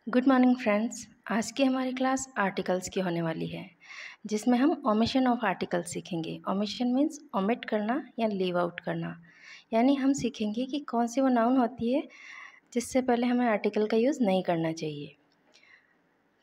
Good morning friends. आज की हमारी क्लास आर्टिकल्स की होने वाली है, जिसमें हम ओमिशन ऑफ आर्टिकल सीखेंगे। ओमिशन मीन्स ओमिट करना या लीव आउट करना, यानी हम सीखेंगे कि कौन सी वो नाउन होती है जिससे पहले हमें आर्टिकल का यूज़ नहीं करना चाहिए।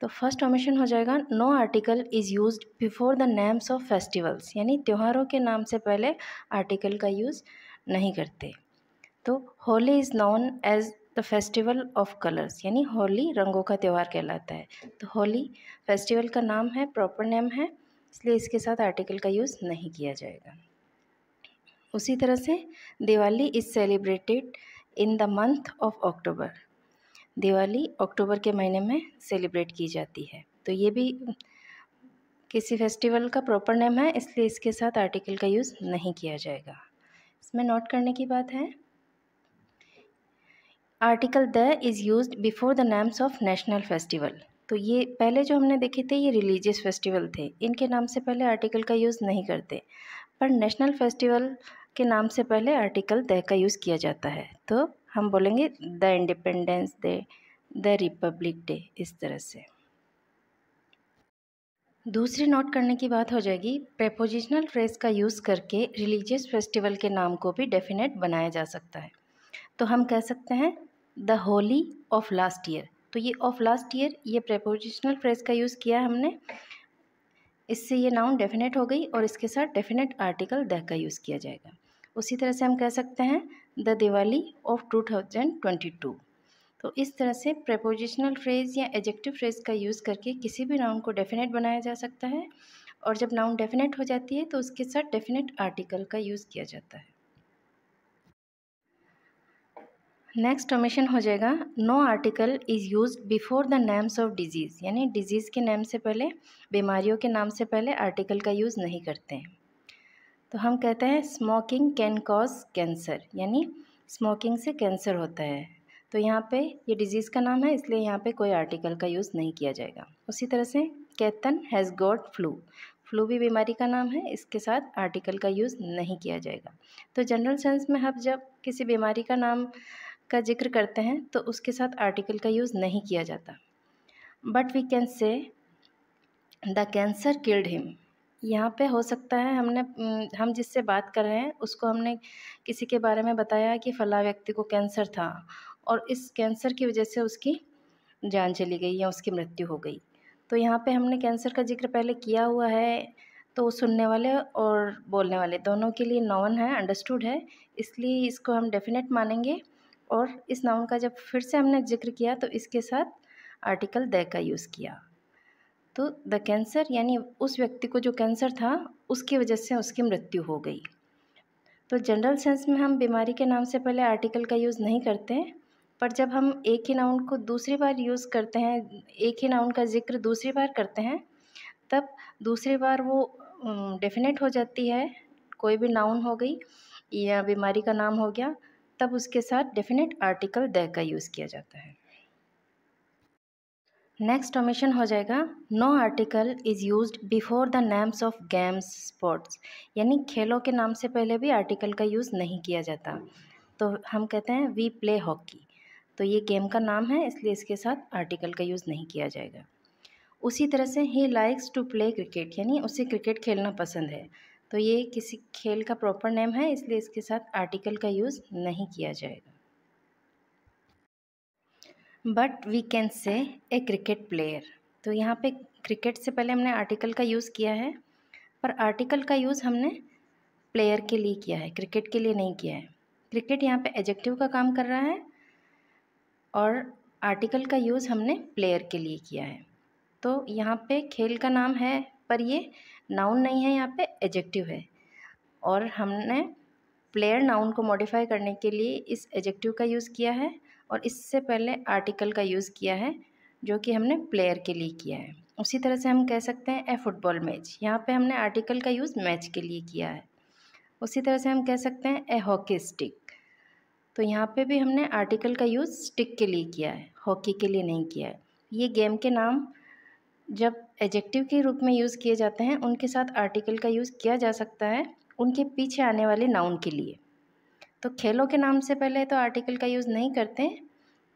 तो फर्स्ट ओमिशन हो जाएगा, no article is used before the names of festivals, यानी त्योहारों के नाम से पहले आर्टिकल का यूज़ नहीं करते। तो Holi is known as the festival of colours, यानी होली रंगों का त्यौहार कहलाता है। तो होली फेस्टिवल का नाम है, प्रॉपर नेम है, इसलिए इसके साथ आर्टिकल का यूज़ नहीं किया जाएगा। उसी तरह से Diwali is celebrated in the month of October, Diwali अक्टूबर के महीने में सेलिब्रेट की जाती है। तो ये भी किसी फेस्टिवल का प्रॉपर नेम है, इसलिए इसके साथ आर्टिकल का यूज़ नहीं किया जाएगा। इसमें नोट करने की बात है, article the is used before the names of national festival. तो ये पहले जो हमने देखे थे ये रिलीजियस फेस्टिवल थे, इनके नाम से पहले आर्टिकल का यूज़ नहीं करते, पर नेशनल फेस्टिवल के नाम से पहले आर्टिकल द का यूज़ किया जाता है। तो हम बोलेंगे the independence day, the Republic day, इस तरह से। दूसरी नोट करने की बात हो जाएगी, प्रेपोजिशनल फ्रेज का यूज़ करके रिलीजियस फेस्टिवल के नाम को भी डेफिनेट बनाया जा सकता है। तो हम कह सकते हैं the Holi of last year. तो ये ऑफ लास्ट ईयर, ये प्रेपोजिशनल फ्रेज का यूज़ किया है हमने, इससे ये नाउन डेफिनेट हो गई और इसके साथ डेफिनेट आर्टिकल द का यूज़ किया जाएगा। उसी तरह से हम कह सकते हैं द दिवाली ऑफ 2022। तो इस तरह से प्रेपोजिशनल फ्रेज या एडजेक्टिव फ्रेज का यूज़ करके किसी भी नाउन को डेफिनेट बनाया जा सकता है, और जब नाउन डेफिनेट हो जाती है तो उसके साथ डेफिनेट आर्टिकल का यूज़ किया जाता है। नेक्स्ट ओमिशन हो जाएगा, no article is used before the names of diseases, यानी डिजीज़ के नाम से पहले, बीमारियों के नाम से पहले आर्टिकल का यूज़ नहीं करते हैं। तो हम कहते हैं स्मोकिंग कैन कॉज कैंसर, यानी स्मोकिंग से कैंसर होता है। तो यहाँ पे ये डिजीज़ का नाम है, इसलिए यहाँ पे कोई आर्टिकल का यूज़ नहीं किया जाएगा। उसी तरह से Ketan has got flu, flu भी बीमारी का नाम है, इसके साथ आर्टिकल का यूज़ नहीं किया जाएगा। तो जनरल सेंस में हम जब किसी बीमारी का नाम का जिक्र करते हैं तो उसके साथ आर्टिकल का यूज़ नहीं किया जाता। But we can say the cancer killed him, यहाँ पे हो सकता है हम जिससे बात कर रहे हैं उसको हमने किसी के बारे में बताया कि फला व्यक्ति को कैंसर था और इस कैंसर की वजह से उसकी जान चली गई या उसकी मृत्यु हो गई। तो यहाँ पे हमने कैंसर का जिक्र पहले किया हुआ है, तो सुनने वाले और बोलने वाले दोनों के लिए नॉन है, अंडरस्टूड है, इसलिए इसको हम डेफिनेट मानेंगे। और इस नाउन का जब फिर से हमने जिक्र किया तो इसके साथ आर्टिकल द का यूज़ किया। तो द कैंसर, यानी उस व्यक्ति को जो कैंसर था उसकी वजह से उसकी मृत्यु हो गई। तो जनरल सेंस में हम बीमारी के नाम से पहले आर्टिकल का यूज़ नहीं करते हैं, पर जब हम एक ही नाउन को दूसरी बार यूज़ करते हैं, एक ही नाउन का जिक्र दूसरी बार करते हैं, तब दूसरी बार वो डेफिनेट हो जाती है। कोई भी नाउन हो गई या बीमारी का नाम हो गया, तब उसके साथ डेफिनेट आर्टिकल द का यूज़ किया जाता है। नेक्स्ट ओमिशन हो जाएगा, no article is used before the names of games sports, यानी खेलों के नाम से पहले भी आर्टिकल का यूज़ नहीं किया जाता। तो हम कहते हैं वी प्ले हॉकी, तो ये गेम का नाम है, इसलिए इसके साथ आर्टिकल का यूज़ नहीं किया जाएगा। उसी तरह से ही लाइक्स टू प्ले क्रिकेट, यानी उसे क्रिकेट खेलना पसंद है, तो ये किसी खेल का प्रॉपर नेम है, इसलिए इसके साथ आर्टिकल का यूज़ नहीं किया जाएगा। बट वी कैन से ए क्रिकेट प्लेयर, तो यहाँ पे क्रिकेट से पहले हमने आर्टिकल का यूज़ किया है, पर आर्टिकल का यूज़ हमने प्लेयर के लिए किया है, क्रिकेट के लिए नहीं किया है। क्रिकेट यहाँ पे एडजेक्टिव का काम कर रहा है और आर्टिकल का यूज़ हमने प्लेयर के लिए किया है। तो यहाँ पे खेल का नाम है, पर ये नाउन नहीं है, यहाँ पे एडजेक्टिव है, और हमने प्लेयर नाउन को मॉडिफाई करने के लिए इस एडजेक्टिव का यूज़ किया है और इससे पहले आर्टिकल का यूज़ किया है, जो कि हमने प्लेयर के लिए किया है। उसी तरह से हम कह सकते हैं ए फुटबॉल मैच, यहाँ पे हमने आर्टिकल का यूज़ मैच के लिए किया है। उसी तरह से हम कह सकते हैं ए हॉकी स्टिक, तो यहाँ पे भी हमने आर्टिकल का यूज़ स्टिक के लिए किया है, हॉकी के लिए नहीं किया है। ये गेम के नाम जब एडजेक्टिव के रूप में यूज़ किए जाते हैं, उनके साथ आर्टिकल का यूज़ किया जा सकता है उनके पीछे आने वाले नाउन के लिए। तो खेलों के नाम से पहले तो आर्टिकल का यूज़ नहीं करते,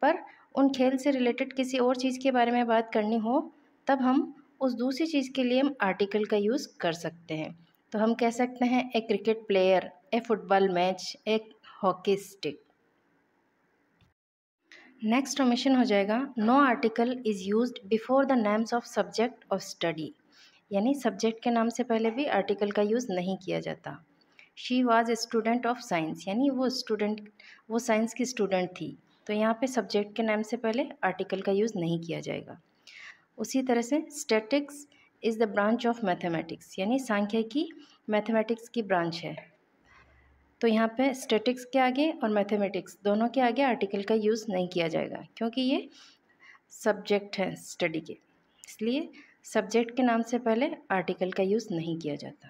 पर उन खेल से रिलेटेड किसी और चीज़ के बारे में बात करनी हो तब हम उस दूसरी चीज़ के लिए हम आर्टिकल का यूज़ कर सकते हैं। तो हम कह सकते हैं a cricket player, a football match, a hockey stick. Next omission हो जाएगा no article is used before the names of subject of study, यानी सब्जेक्ट के नाम से पहले भी आर्टिकल का यूज़ नहीं किया जाता। She was a student of science, यानी वो साइंस की स्टूडेंट थी, तो यहाँ पे सब्जेक्ट के नाम से पहले आर्टिकल का यूज़ नहीं किया जाएगा। उसी तरह से statics is the branch of mathematics, यानी सांख्यिकी मैथमेटिक्स की ब्रांच है, तो यहाँ पे स्टैटिक्स के आगे और मैथमेटिक्स दोनों के आगे आर्टिकल का यूज़ नहीं किया जाएगा क्योंकि ये सब्जेक्ट है स्टडी के, इसलिए सब्जेक्ट के नाम से पहले आर्टिकल का यूज़ नहीं किया जाता।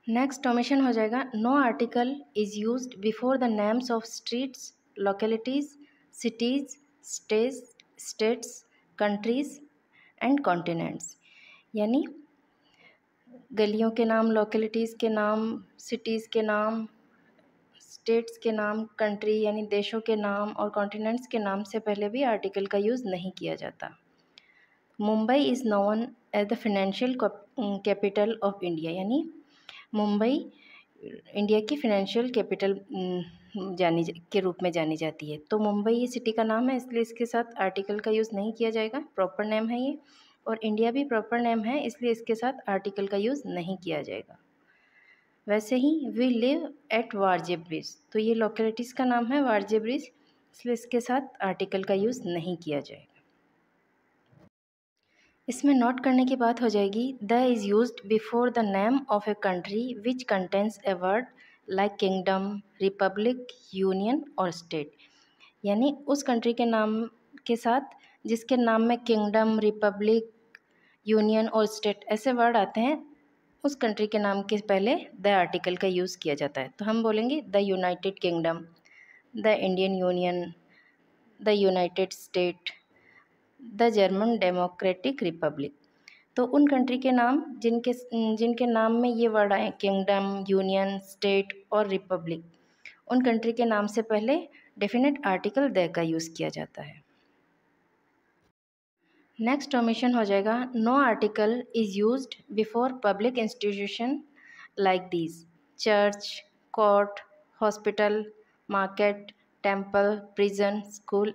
नेक्स्ट ओमिशन हो जाएगा no article is used before the names of streets, localities, cities, states, countries and continents, यानी गलियों के नाम, लोकेलिटीज़ के नाम, सिटीज़ के नाम, स्टेट्स के नाम, कंट्री यानी देशों के नाम और कॉन्टिनेंट्स के नाम से पहले भी आर्टिकल का यूज़ नहीं किया जाता। Mumbai is known as the financial capital of India, यानी मुंबई इंडिया की फाइनेंशियल कैपिटल के रूप में जानी जाती है। तो मुंबई ये सिटी का नाम है, इसलिए इसके साथ आर्टिकल का यूज़ नहीं किया जाएगा, प्रॉपर नेम है ये, और इंडिया भी प्रॉपर नेम है, इसलिए इसके साथ आर्टिकल का यूज़ नहीं किया जाएगा। वैसे ही we live at Warje bridge, तो ये लोकेलिटीज़ का नाम है वारजे ब्रिज, इसलिए इसके साथ आर्टिकल का यूज़ नहीं किया जाएगा। इसमें नोट करने की बात हो जाएगी the is used before the name of a country which contains a word like kingdom, Republic, union और स्टेट, यानी उस कंट्री के नाम के साथ जिसके नाम में किंगडम, रिपब्लिक, यूनियन और स्टेट ऐसे वर्ड आते हैं, उस कंट्री के नाम के पहले द आर्टिकल का यूज़ किया जाता है। तो हम बोलेंगे the United kingdom, the Indian union, the United state, the German democratic Republic. तो उन कंट्री के नाम जिनके नाम में ये वर्ड आए, किंगडम, यूनियन, स्टेट और रिपब्लिक, उन कंट्री के नाम से पहले डेफिनेट आर्टिकल द का यूज़ किया जाता है। नेक्स्ट ओमिशन हो जाएगा no article is used before public institution like these, church, court, hospital, market, temple, prison, school,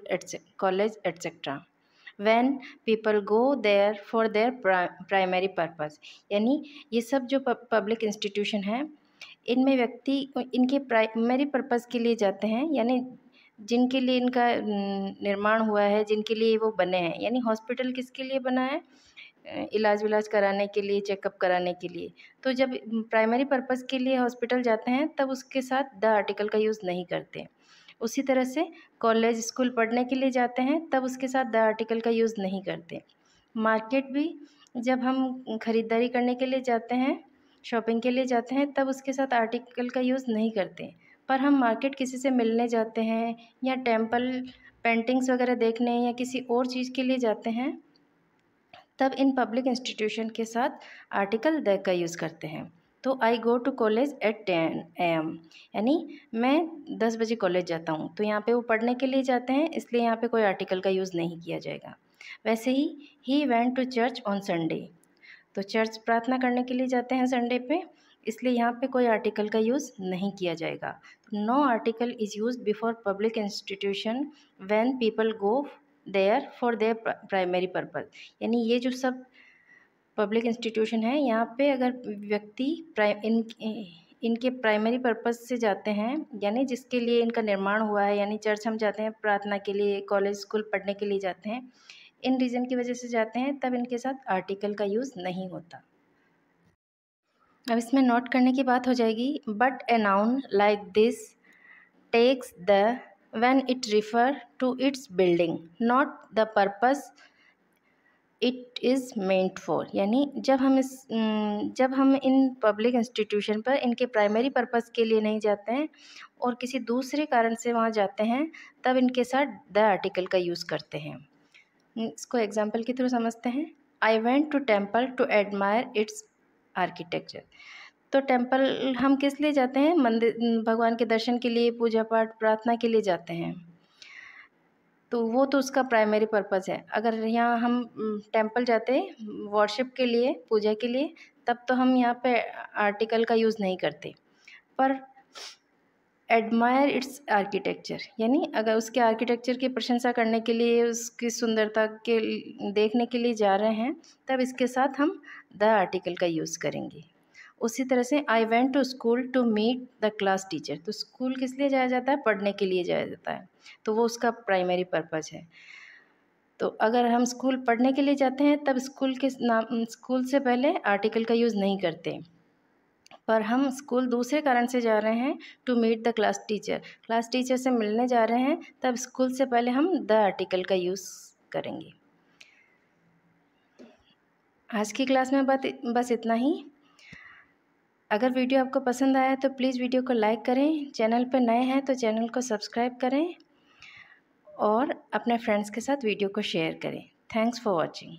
college etcetera, when people go there for their primary purpose, यानी ये सब जो पब्लिक इंस्टीट्यूशन है इनमें व्यक्ति इनके प्राइमरी पर्पस के लिए जाते हैं, यानी जिनके लिए इनका निर्माण हुआ है, जिनके लिए वो बने हैं, यानी हॉस्पिटल किसके लिए बना है, इलाज विलाज कराने के लिए, चेकअप कराने के लिए। तो जब प्राइमरी पर्पस के लिए हॉस्पिटल जाते हैं तब उसके साथ द आर्टिकल का यूज़ नहीं करते। उसी तरह से कॉलेज, स्कूल पढ़ने के लिए जाते हैं तब उसके साथ द आर्टिकल का यूज़ नहीं करते। मार्केट भी जब हम ख़रीदारी करने के लिए जाते हैं, शॉपिंग के लिए जाते हैं, तब उसके साथ आर्टिकल का यूज़ नहीं करते। पर हम मार्केट किसी से मिलने जाते हैं या टेम्पल पेंटिंग्स वगैरह देखने या किसी और चीज़ के लिए जाते हैं, तब इन पब्लिक इंस्टीट्यूशन के साथ आर्टिकल द का यूज़ करते हैं। तो I go to college at 10 AM, यानी मैं 10 बजे कॉलेज जाता हूँ, तो यहाँ पे वो पढ़ने के लिए जाते हैं, इसलिए यहाँ पे कोई आर्टिकल का यूज़ नहीं किया जाएगा। वैसे ही went to church on Sunday, तो चर्च प्रार्थना करने के लिए जाते हैं संडे पे, इसलिए यहाँ पे कोई आर्टिकल का यूज़ नहीं किया जाएगा। No article is use before public institution when people go there for their primary purpose, यानी ये जो सब पब्लिक इंस्टीट्यूशन है यहाँ पे अगर व्यक्ति इनके प्राइमरी पर्पस से जाते हैं, यानी जिसके लिए इनका निर्माण हुआ है, यानी चर्च हम जाते हैं प्रार्थना के लिए, कॉलेज स्कूल पढ़ने के लिए जाते हैं, इन रीज़न की वजह से जाते हैं, तब इनके साथ आर्टिकल का यूज़ नहीं होता। अब इसमें नोट करने की बात हो जाएगी but a noun like this takes the when it refer to its building not the purpose it is meant for, यानी जब हम इन पब्लिक इंस्टीट्यूशन पर इनके प्राइमरी पर्पस के लिए नहीं जाते हैं और किसी दूसरे कारण से वहाँ जाते हैं, तब इनके साथ द आर्टिकल का यूज़ करते हैं। इसको एग्जाम्पल के थ्रू समझते हैं। I went to temple to admire its architecture, तो टेम्पल हम किस लिए जाते हैं? मंदिर, भगवान के दर्शन के लिए, पूजा पाठ, प्रार्थना के लिए जाते हैं। तो वो तो उसका प्राइमरी पर्पज़ है। अगर यहाँ हम टेम्पल जाते वर्शिप के लिए, पूजा के लिए, तब तो हम यहाँ पे आर्टिकल का यूज़ नहीं करते। पर एडमायर इट्स आर्किटेक्चर, यानी अगर उसके आर्किटेक्चर की प्रशंसा करने के लिए, उसकी सुंदरता के देखने के लिए जा रहे हैं, तब इसके साथ हम द आर्टिकल का यूज़ करेंगे। उसी तरह से I went to school to meet the class teacher, तो स्कूल किस लिए जाया जाता है? पढ़ने के लिए जाया जाता है, तो वो उसका प्राइमरी पर्पज़ है। तो अगर हम स्कूल पढ़ने के लिए जाते हैं, तब स्कूल से पहले आर्टिकल का यूज़ नहीं करते। पर हम स्कूल दूसरे कारण से जा रहे हैं, to meet the class teacher से मिलने जा रहे हैं, तब स्कूल से पहले हम द आर्टिकल का यूज़ करेंगे। आज की क्लास में बस इतना ही। अगर वीडियो आपको पसंद आया तो प्लीज़ वीडियो को लाइक करें, चैनल पर नए हैं तो चैनल को सब्सक्राइब करें और अपने फ्रेंड्स के साथ वीडियो को शेयर करें। Thanks for watching.